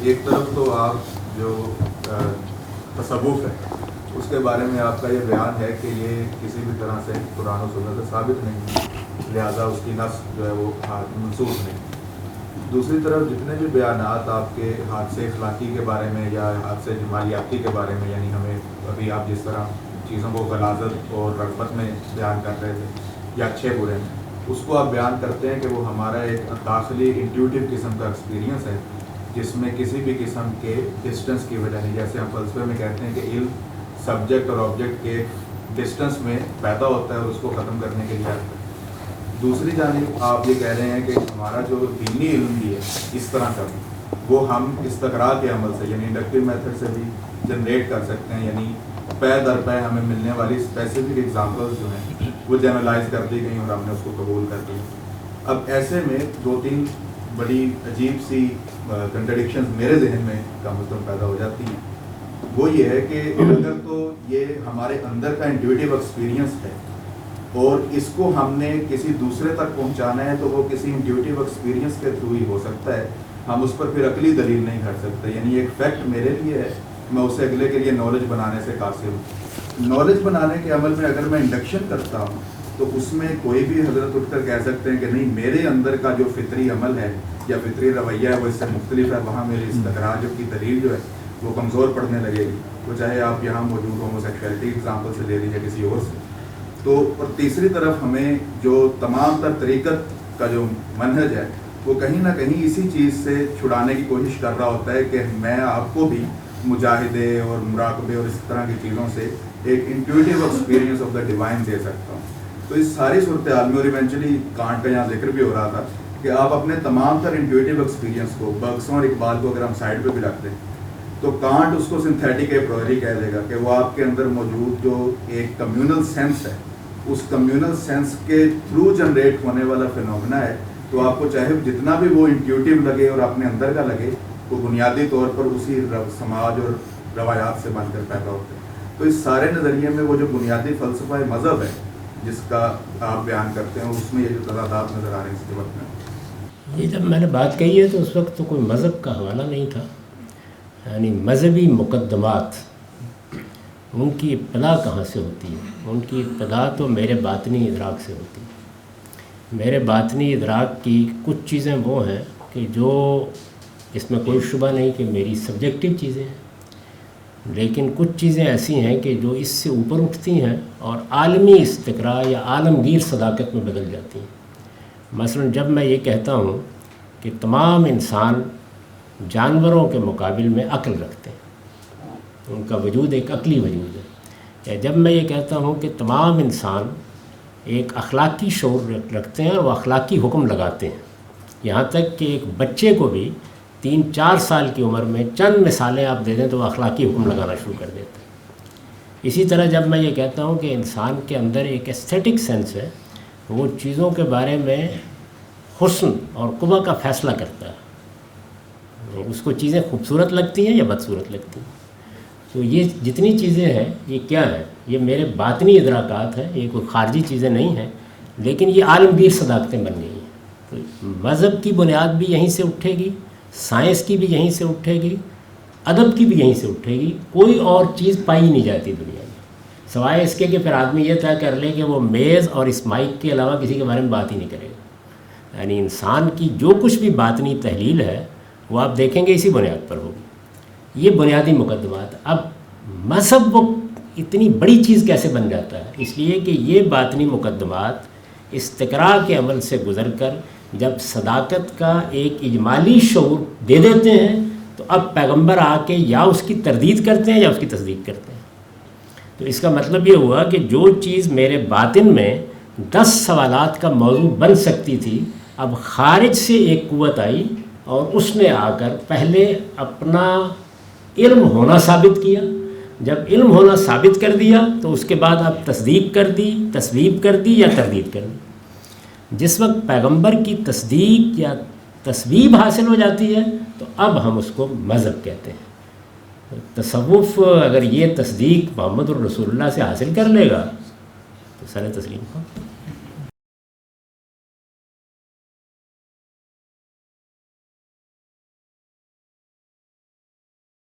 ایک طرف تو آپ جو تصوف ہے اس کے بارے میں آپ کا یہ بیان ہے کہ یہ کسی بھی طرح سے قرآن و سنت سے ثابت نہیں، لہٰذا اس کی نص جو ہے وہ منسوخ نہیں۔ دوسری طرف جتنے بھی بیانات آپ کے حادثے اخلاقی کے بارے میں یا حادثے جمالیاتی کے بارے میں، یعنی ہمیں ابھی آپ جس طرح چیزوں کو غلاظت اور رغبت میں بیان کر رہے تھے یا اچھے برے میں، اس کو آپ بیان کرتے ہیں کہ وہ ہمارا ایک داخلی انٹیوٹیو قسم کا ایکسپیرینس ہے جس میں کسی بھی قسم کے ڈسٹنس کی وجہ نہیں، جیسے ہم فلسفے میں کہتے ہیں کہ علم سبجیکٹ اور آبجیکٹ کے ڈسٹنس میں پیدا ہوتا ہے اور اس کو ختم کرنے کے لیے آتا ہے۔ دوسری جانب آپ یہ کہہ رہے ہیں کہ ہمارا جو دینی علم بھی ہے اس طرح کا وہ ہم استقراء کے عمل سے یعنی انڈکٹیو میتھڈ سے بھی جنریٹ کر سکتے ہیں، یعنی پے در پے ہمیں ملنے والی اسپیسیفک ایگزامپلز جو ہیں وہ جنرلائز کر دی گئی اور ہم نے اس کو قبول کر دیا۔ اب ایسے میں دو تین بڑی عجیب سی کنٹرڈکشنز میرے ذہن میں کم از کم پیدا ہو جاتی ہیں۔ وہ یہ ہے کہ اگر تو یہ ہمارے اندر کا انٹیویٹیو ایکسپیرینس ہے اور اس کو ہم نے کسی دوسرے تک پہنچانا ہے تو وہ کسی انٹیویٹیو ایکسپیرینس کے تھرو ہی ہو سکتا ہے، ہم اس پر پھر عقلی دلیل نہیں کر سکتے۔ یعنی ایک فیکٹ میرے لیے ہے، میں اسے اگلے کے لیے نالج بنانے سے قاصر ہوں۔ نالج بنانے کے عمل میں اگر میں انڈکشن کرتا ہوں تو اس میں کوئی بھی حضرت اٹھ کر کہہ سکتے ہیں کہ نہیں، میرے اندر کا جو فطری عمل ہے یا فطری رویہ ہے وہ اس سے مختلف ہے، وہاں میری استقرار جو کی دلیل جو ہے وہ کمزور پڑنے لگے گی، وہ چاہے آپ یہاں موجود ہومو سیکشولیٹی ایگزامپل سے لے لیجیے کسی اور سے۔ تو اور تیسری طرف ہمیں جو تمام تر طریقت کا جو منہج ہے وہ کہیں نہ کہیں اسی چیز سے چھڑانے کی کوشش کر رہا ہوتا ہے کہ میں آپ کو بھی مجاہدے اور مراقبے اور اس طرح کی چیزوں سے ایک انٹیویٹیو ایکسپیرینس آف دا ڈیوائن دے سکتا ہوں۔ تو اس ساری صورتحال میں اور ایونچولی کانٹ کا یہاں ذکر بھی ہو رہا تھا کہ آپ اپنے تمام تر انٹیویٹیو ایکسپیرینس کو برگسوں اور اقبال کو اگر ہم سائڈ پہ بھی رکھ دیں تو کانٹ اس کو سنتھیٹک اپریوری کہہ دے گا کہ وہ آپ کے اندر موجود جو ایک کمیونل سینس ہے اس کمیونل سینس کے تھرو جنریٹ ہونے والا فینومینا ہے، تو آپ کو چاہے جتنا بھی وہ انٹیوٹیو لگے اور اپنے اندر کا لگے وہ بنیادی طور پر اسی سماج اور روایات سے بن کر پیدا ہوتے ہیں۔ تو اس سارے نظریے میں وہ جو بنیادی فلسفہ مذہب ہے جس کا آپ بیان کرتے ہیں اس میں یہ جو تضادات نظر آ رہے ہیں اس کے وقت میں، یہ جب میں نے بات کہی ہے تو اس وقت تو کوئی مذہب کا حوالہ نہیں تھا، یعنی مذہبی مقدمات ان کی ابتدا کہاں سے ہوتی ہے؟ ان کی ابتدا تو میرے باطنی ادراک سے ہوتی ہے۔ میرے باطنی ادراک کی کچھ چیزیں وہ ہیں کہ جو اس میں کوئی شبہ نہیں کہ میری سبجیکٹیو چیزیں ہیں، لیکن کچھ چیزیں ایسی ہیں کہ جو اس سے اوپر اٹھتی ہیں اور عالمی استقراء یا عالمگیر صداقت میں بدل جاتی ہیں۔ مثلا جب میں یہ کہتا ہوں کہ تمام انسان جانوروں کے مقابل میں عقل رکھتے ہیں، ان کا وجود ایک عقلی وجود ہے، یا جب میں یہ کہتا ہوں کہ تمام انسان ایک اخلاقی شعور رکھتے ہیں اور وہ اخلاقی حکم لگاتے ہیں، یہاں تک کہ ایک بچے کو بھی 3-4 سال کی عمر میں چند مثالیں آپ دے دیں تو وہ اخلاقی حکم لگانا شروع کر دیتے ہیں۔ اسی طرح جب میں یہ کہتا ہوں کہ انسان کے اندر ایک ایستھیٹک سینس ہے، وہ چیزوں کے بارے میں حسن اور قبح کا فیصلہ کرتا ہے، اس کو چیزیں خوبصورت لگتی ہیں یا بدصورت لگتی ہیں۔ تو یہ جتنی چیزیں ہیں یہ کیا ہے؟ یہ میرے باطنی ادراکات ہیں، یہ کوئی خارجی چیزیں نہیں ہیں، لیکن یہ عالمگیر صداقتیں بن گئی ہیں۔ تو مذہب کی بنیاد بھی یہیں سے اٹھے گی، سائنس کی بھی یہیں سے اٹھے گی، ادب کی بھی یہیں سے اٹھے گی، کوئی اور چیز پائی نہیں جاتی دنیا میں، سوائے اس کے کہ پھر آدمی یہ طے کر لے کہ وہ میز اور اس مائک کے علاوہ کسی کے بارے میں بات ہی نہیں کرے گا۔ یعنی انسان کی جو کچھ بھی باطنی تحلیل ہے وہ آپ دیکھیں گے اسی بنیاد پر ہوگی۔ یہ بنیادی مقدمات۔ اب مذہب وہ اتنی بڑی چیز کیسے بن جاتا ہے؟ اس لیے کہ یہ باطنی مقدمات استقراء کے عمل سے گزر کر جب صداقت کا ایک اجمالی شعور دے دیتے ہیں تو اب پیغمبر آ کے یا اس کی تردید کرتے ہیں یا اس کی تصدیق کرتے ہیں۔ تو اس کا مطلب یہ ہوا کہ جو چیز میرے باطن میں 10 سوالات کا موضوع بن سکتی تھی، اب خارج سے ایک قوت آئی اور اس نے آ کر پہلے اپنا علم ہونا ثابت کیا، جب علم ہونا ثابت کر دیا تو اس کے بعد اب تصدیق کر دی، تصویب کر دی یا تردید کر دی۔ جس وقت پیغمبر کی تصدیق یا تصویب حاصل ہو جاتی ہے تو اب ہم اس کو مذہب کہتے ہیں۔ تصوف اگر یہ تصدیق محمد الرسول اللہ سے حاصل کر لے گا تو سر تسلیم کو